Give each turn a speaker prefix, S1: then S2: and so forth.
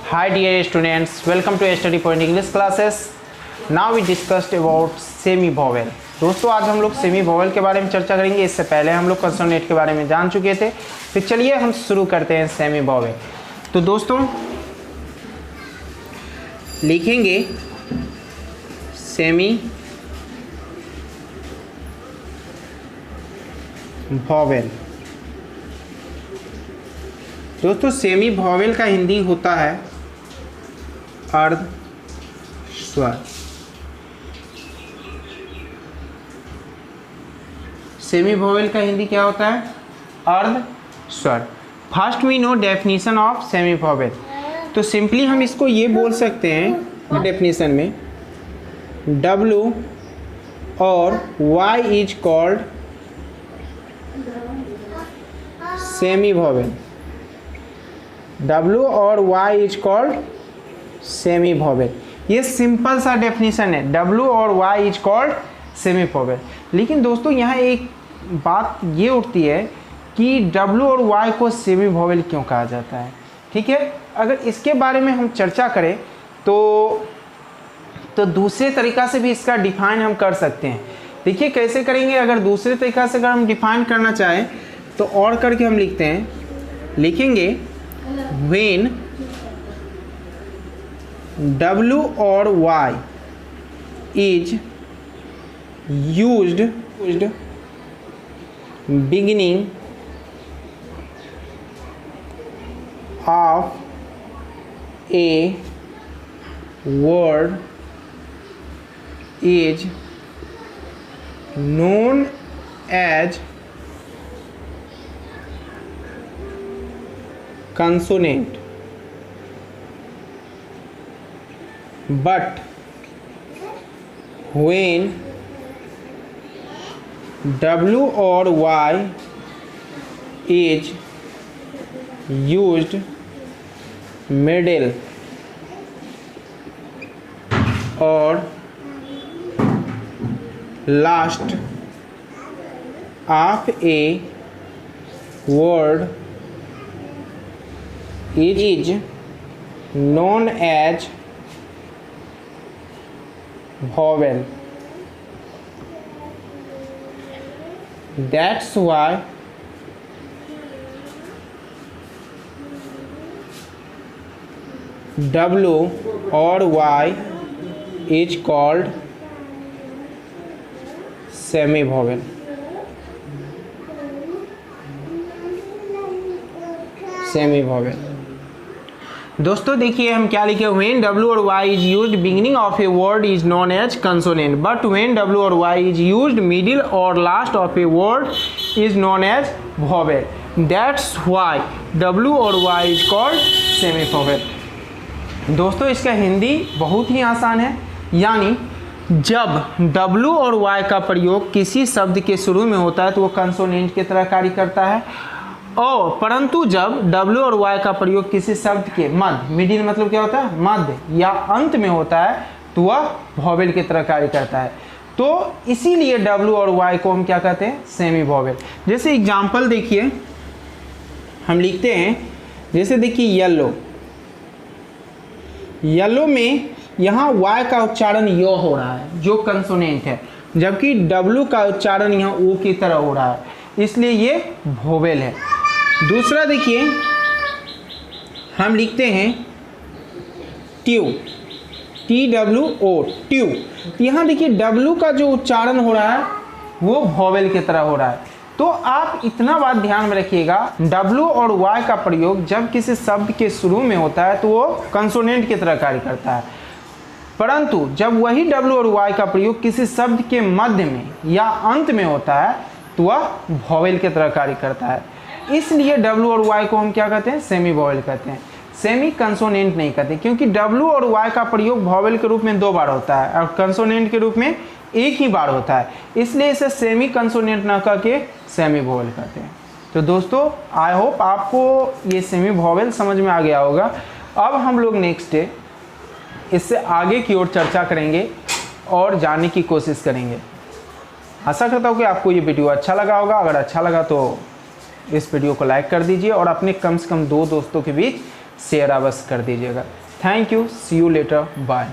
S1: Hi dear students, welcome to Study Point English classes. Now we discussed about semi vowel. दोस्तों आज हम लोग semi vowel के बारे में चर्चा करेंगे। इससे पहले हम लोग कंसोनेंट के बारे में जान चुके थे। फिर चलिए हम शुरू करते हैं सेमी वॉवेल। तो दोस्तों लिखेंगे सेमी वॉवेल। दोस्तों सेमी वॉवेल का हिंदी होता है अर्ध स्वर। सेमी वॉवेल का हिंदी क्या होता है? अर्ध स्वर। First we know definition of semi vowel. तो सिंपली हम इसको ये बोल सकते हैं डेफिनेशन में W और Y is called semi vowel. W और Y is called semi vowel. ये सिंपल सा डेफिनेशन है, W और Y is called semi vowel. लेकिन दोस्तों यहाँ एक बात ये उठती है कि W और Y को सेमी वॉवेल क्यों कहा जाता है। ठीक है, अगर इसके बारे में हम चर्चा करें तो दूसरे तरीक़ा से भी इसका डिफाइन हम कर सकते हैं। देखिए कैसे करेंगे। अगर दूसरे तरीक़ा से अगर हम डिफाइन करना चाहें तो और करके हम लिखते हैं, लिखेंगे when W और Y is used beginning of a word is known as consonant, but when W or Y is used middle or last of a word is known as vowel. That's why W or Y is called semi vowel। Semi vowel. दोस्तों देखिए हम क्या लिखे, when W और Y is used beginning of a word is known as consonant, but when W और Y is used middle और last of a word is known as vowel. That's why W और Y is called semi vowel. दोस्तों इसका हिंदी बहुत ही आसान है, यानी जब W और Y का प्रयोग किसी शब्द के शुरू में होता है तो वो कंसोनेंट की तरह कार्य करता है, और परंतु जब W और Y का प्रयोग किसी शब्द के मध्य, मिडिल मतलब क्या होता है, मध्य या अंत में होता है तो वह वॉवेल की तरह कार्य करता है। तो इसीलिए W और Y को हम क्या कहते हैं, सेमी वॉवेल। जैसे एग्जांपल देखिए हम लिखते हैं, जैसे देखिए येलो। येलो में यहाँ Y का उच्चारण यो हो रहा है जो कंसोनेंट है, जबकि W का उच्चारण यहाँ ओ की तरह हो रहा है, इसलिए ये वॉवेल है। दूसरा देखिए हम लिखते हैं ट्यू, TWO, ट्यू। यहाँ देखिए W का जो उच्चारण हो रहा है वो वॉवेल की तरह हो रहा है। तो आप इतना बात ध्यान में रखिएगा, W और Y का प्रयोग जब किसी शब्द के शुरू में होता है तो वो कंसोनेंट की तरह कार्य करता है, परंतु जब वही W और Y का प्रयोग किसी शब्द के मध्य में या अंत में होता है तो वह वॉवेल की तरह कार्य करता है। इसलिए W और Y को हम क्या कहते हैं, सेमी वॉवेल कहते हैं, सेमी कंसोनेंट नहीं कहते, क्योंकि W और Y का प्रयोग वॉवेल के रूप में 2 बार होता है और कंसोनेंट के रूप में 1 ही बार होता है, इसलिए इसे सेमी कंसोनेंट ना कह के सेमी वॉवेल कहते हैं। तो दोस्तों आई होप आपको ये सेमी वॉवेल समझ में आ गया होगा। अब हम लोग नेक्स्ट डे इससे आगे की ओर चर्चा करेंगे और जानने की कोशिश करेंगे। आशा करता हूँ कि आपको ये वीडियो अच्छा लगा होगा। अगर अच्छा लगा तो इस वीडियो को लाइक कर दीजिए और अपने कम से कम 2 दोस्तों के बीच शेयर अवश्य कर दीजिएगा। Thank you, see you later, bye.